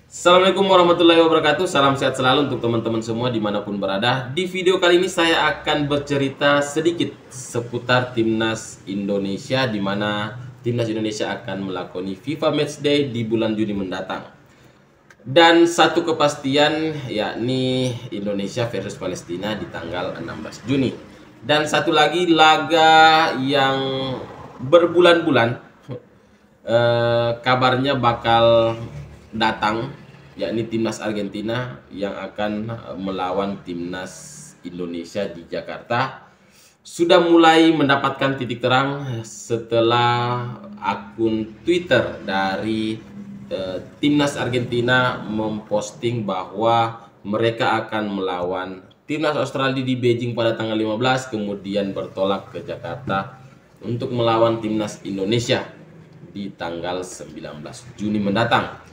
Assalamualaikum warahmatullahi wabarakatuh. Salam sehat selalu untuk teman-teman semua dimanapun berada. Di video kali ini saya akan bercerita sedikit seputar Timnas Indonesia, di mana Timnas Indonesia akan melakoni FIFA Matchday di bulan Juni mendatang. Dan satu kepastian, yakni Indonesia versus Palestina di tanggal 16 Juni. Dan satu lagi laga yang berbulan-bulan kabarnya bakal datang, yakni Timnas Argentina yang akan melawan Timnas Indonesia di Jakarta. Sudah mulai mendapatkan titik terang setelah akun Twitter dari Timnas Argentina memposting bahwa mereka akan melawan Timnas Australia di Beijing pada tanggal 15, kemudian bertolak ke Jakarta untuk melawan Timnas Indonesia di tanggal 19 Juni mendatang.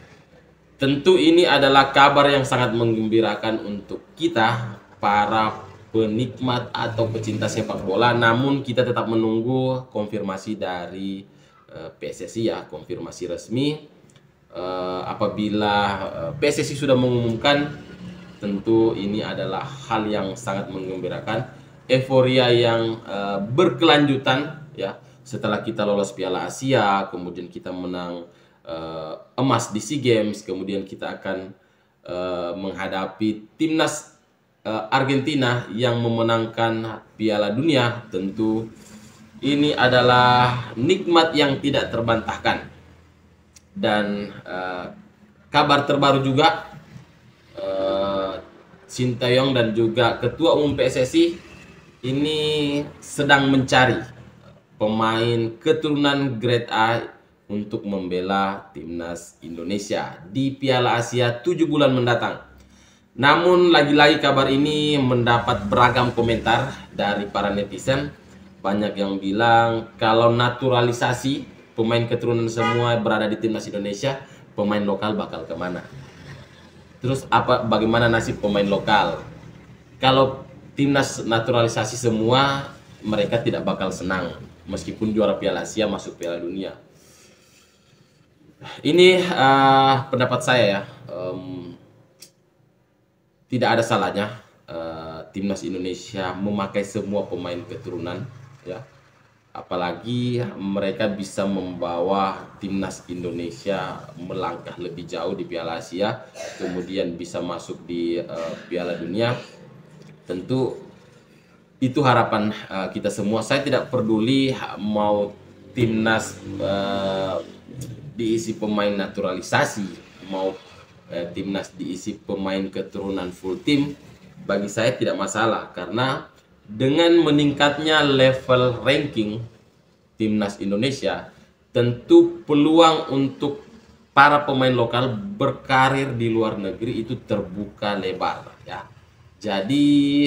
Tentu ini adalah kabar yang sangat menggembirakan untuk kita para penikmat atau pecinta sepak bola. Namun kita tetap menunggu konfirmasi dari PSSI, ya, konfirmasi resmi. Apabila PSSI sudah mengumumkan, tentu ini adalah hal yang sangat menggembirakan, euforia yang berkelanjutan, ya. Setelah kita lolos Piala Asia, kemudian kita menang emas di SEA Games, kemudian kita akan menghadapi Timnas Argentina yang memenangkan Piala Dunia. Tentu ini adalah nikmat yang tidak terbantahkan. Dan kabar terbaru juga, Sinteyong dan juga Ketua Umum PSSI ini sedang mencari pemain keturunan grade A untuk membela Timnas Indonesia di Piala Asia 7 bulan mendatang. Namun lagi-lagi kabar ini mendapat beragam komentar dari para netizen. Banyak yang bilang kalau naturalisasi pemain keturunan semua berada di Timnas Indonesia, pemain lokal bakal kemana? Terus bagaimana nasib pemain lokal? Kalau Timnas naturalisasi semua, mereka tidak bakal senang meskipun juara Piala Asia, masuk Piala Dunia. Ini pendapat saya, ya. Tidak ada salahnya Timnas Indonesia memakai semua pemain keturunan, ya. Apalagi mereka bisa membawa Timnas Indonesia melangkah lebih jauh di Piala Asia, kemudian bisa masuk di Piala Dunia. Tentu itu harapan kita semua. Saya tidak peduli mau Timnas diisi pemain naturalisasi, mau Timnas diisi pemain keturunan full tim. Bagi saya tidak masalah, karena dengan meningkatnya level ranking Timnas Indonesia, tentu peluang untuk para pemain lokal berkarir di luar negeri itu terbuka lebar, ya. Jadi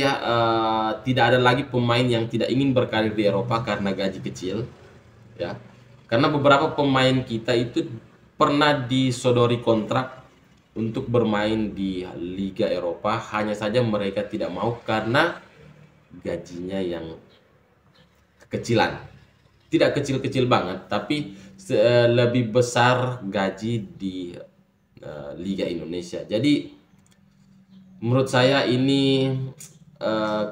tidak ada lagi pemain yang tidak ingin berkarir di Eropa karena gaji kecil, ya. Karena beberapa pemain kita itu pernah disodori kontrak untuk bermain di Liga Eropa, hanya saja mereka tidak mau karena gajinya yang kecilan. Tidak kecil-kecil banget, tapi lebih besar gaji di Liga Indonesia. Jadi menurut saya ini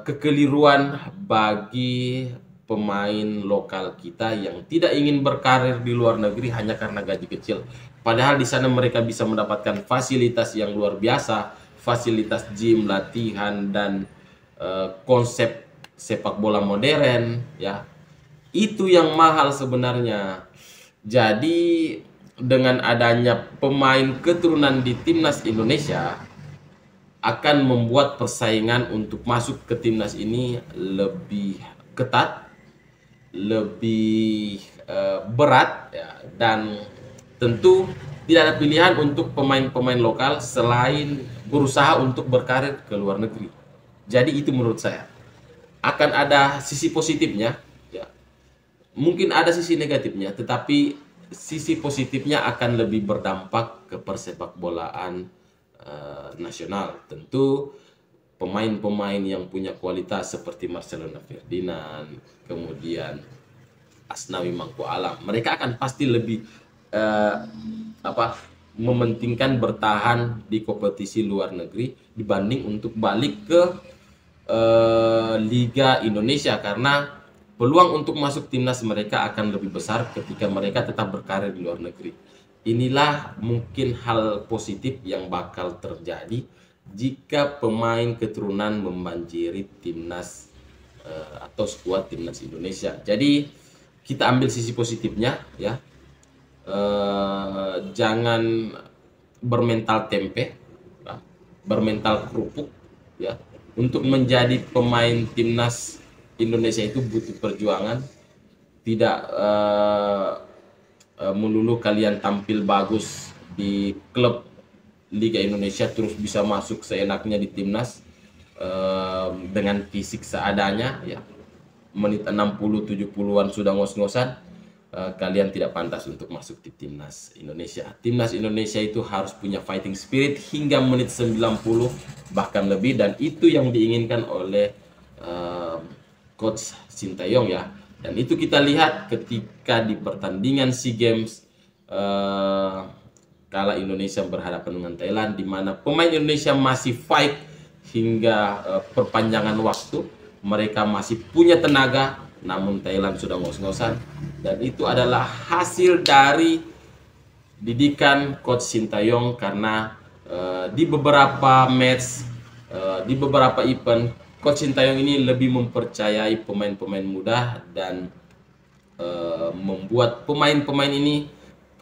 kekeliruan bagi pemain lokal kita yang tidak ingin berkarir di luar negeri hanya karena gaji kecil. Padahal di sana mereka bisa mendapatkan fasilitas yang luar biasa, fasilitas gym, latihan, dan konsep sepak bola modern, ya. Itu yang mahal sebenarnya. Jadi dengan adanya pemain keturunan di Timnas Indonesia akan membuat persaingan untuk masuk ke timnas ini lebih ketat, lebih berat, ya. Dan tentu tidak ada pilihan untuk pemain-pemain lokal selain berusaha untuk berkarir ke luar negeri. Jadi itu menurut saya akan ada sisi positifnya, ya. Mungkin ada sisi negatifnya, tetapi sisi positifnya akan lebih berdampak ke persepak bolaan nasional. Tentu pemain-pemain yang punya kualitas seperti Marcelino Ferdinand, kemudian Asnawi Mangku Alam, mereka akan pasti lebih mementingkan bertahan di kompetisi luar negeri dibanding untuk balik ke Liga Indonesia, karena peluang untuk masuk timnas mereka akan lebih besar ketika mereka tetap berkarir di luar negeri. Inilah mungkin hal positif yang bakal terjadi jika pemain keturunan membanjiri timnas atau skuad timnas Indonesia. Jadi kita ambil sisi positifnya ya. Jangan bermental tempe, bermental kerupuk ya. Untuk menjadi pemain timnas Indonesia itu butuh perjuangan. Tidak melulu kalian tampil bagus di klub Liga Indonesia terus bisa masuk seenaknya di timnas dengan fisik seadanya ya. Menit 60-70-an sudah ngos-ngosan. Kalian tidak pantas untuk masuk di timnas Indonesia. Timnas Indonesia itu harus punya fighting spirit hingga menit 90 bahkan lebih, dan itu yang diinginkan oleh Coach Sintayong ya. Dan itu kita lihat ketika di pertandingan SEA Games kala Indonesia berhadapan dengan Thailand, di mana pemain Indonesia masih fight hingga perpanjangan waktu, mereka masih punya tenaga, namun Thailand sudah ngos-ngosan. Dan itu adalah hasil dari didikan Coach Sintayong, karena di beberapa match, di beberapa event, Coach Sintayong ini lebih mempercayai pemain-pemain muda dan membuat pemain-pemain ini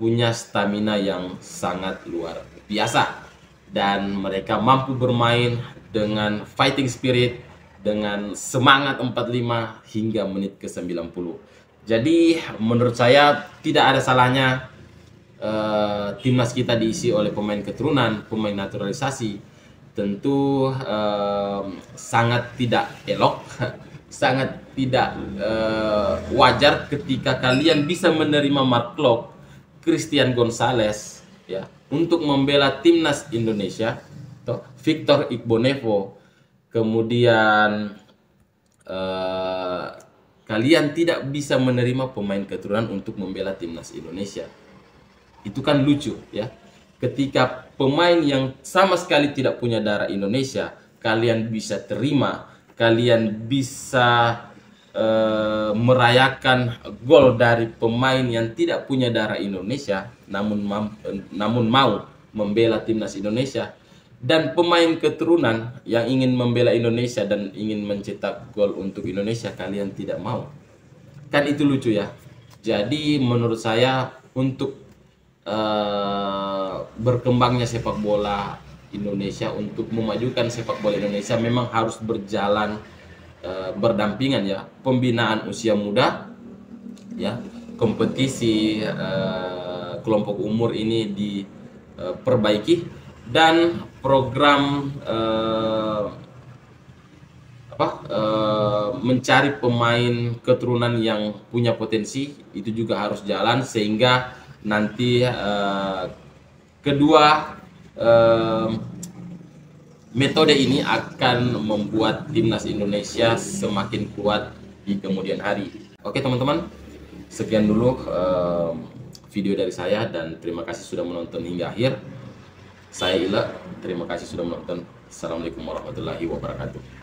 punya stamina yang sangat luar biasa, dan mereka mampu bermain dengan fighting spirit, dengan semangat 45 hingga menit ke 90. Jadi menurut saya tidak ada salahnya timnas kita diisi oleh pemain keturunan, pemain naturalisasi. Tentu sangat tidak elok, sangat tidak wajar ketika kalian bisa menerima Mark Klok, Christian Gonzalez ya untuk membela timnas Indonesia, Victor Igbonevo, kemudian kalian tidak bisa menerima pemain keturunan untuk membela timnas Indonesia. Itu kan lucu ya. Ketika pemain yang sama sekali tidak punya darah Indonesia, kalian bisa terima, kalian bisa merayakan gol dari pemain yang tidak punya darah Indonesia, namun mau membela timnas Indonesia. Dan pemain keturunan yang ingin membela Indonesia dan ingin mencetak gol untuk Indonesia, kalian tidak mau. Kan itu lucu ya. Jadi menurut saya untuk berkembangnya sepak bola Indonesia, untuk memajukan sepak bola Indonesia, memang harus berjalan berdampingan ya. Pembinaan usia muda ya, kompetisi kelompok umur ini diperbaiki, dan program mencari pemain keturunan yang punya potensi itu juga harus jalan, sehingga nanti kedua metode ini akan membuat timnas Indonesia semakin kuat di kemudian hari. Oke teman-teman, sekian dulu video dari saya, dan terima kasih sudah menonton hingga akhir. Saya Ila, terima kasih sudah menonton. Assalamualaikum warahmatullahi wabarakatuh.